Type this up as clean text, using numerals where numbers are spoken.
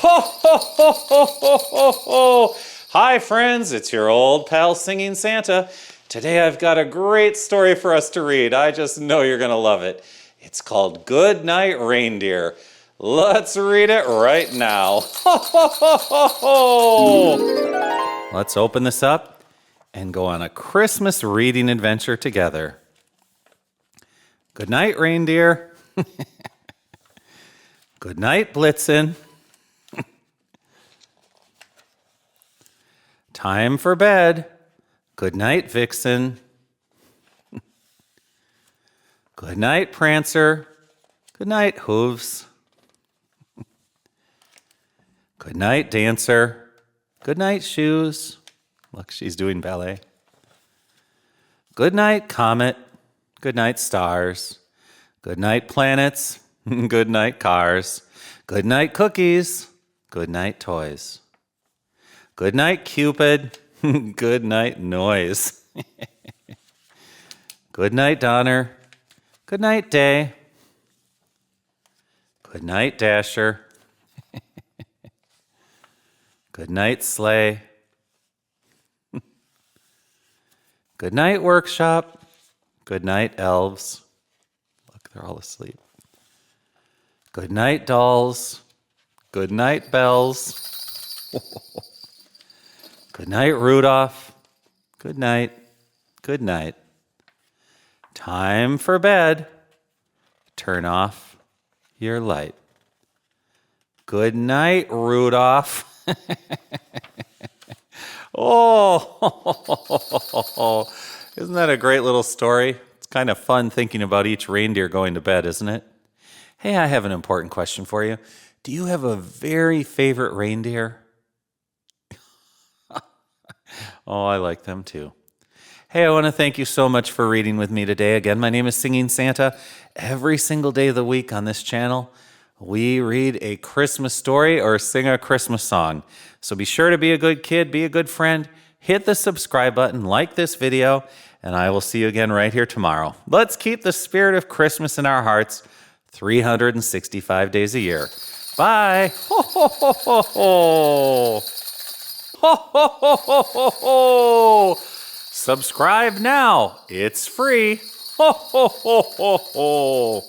Ho, ho, ho, ho, ho, ho, ho. Hi, friends. It's your old pal Singing Santa. Today I've got a great story for us to read. I just know you're going to love it. It's called Good Night, Reindeer. Let's read it right now. Ho, ho, ho, ho, ho. Let's open this up and go on a Christmas reading adventure together. Good night, Reindeer. Good night, Blitzen. Time for bed. Good night, Vixen. Good night, Prancer. Good night, Hooves. Good night, Dancer. Good night, Shoes. Look, she's doing ballet. Good night, Comet. Good night, Stars. Good night, Planets. Good night, Cars. Good night, Cookies. Good night, Toys. Good night, Cupid. Good night, Noise. Good night, Donner. Good night, Day. Good night, Dasher. Good night, Sleigh. Good night, Workshop. Good night, Elves. Look, they're all asleep. Good night, Dolls. Good night, Bells. Good night, Rudolph. Good night. Good night. Time for bed. Turn off your light. Good night, Rudolph. Oh, isn't that a great little story? It's kind of fun thinking about each reindeer going to bed, isn't it? Hey, I have an important question for you. Do you have a very favorite reindeer? Oh, I like them too. Hey, I want to thank you so much for reading with me today. Again, my name is Singing Santa. Every single day of the week on this channel, we read a Christmas story or sing a Christmas song. So be sure to be a good kid, be a good friend, hit the subscribe button, like this video, and I will see you again right here tomorrow. Let's keep the spirit of Christmas in our hearts 365 days a year. Bye. Ho, ho, ho, ho, ho. Ho, ho, ho, ho, ho, ho. Subscribe now. It's free. Ho, ho, ho, ho, ho.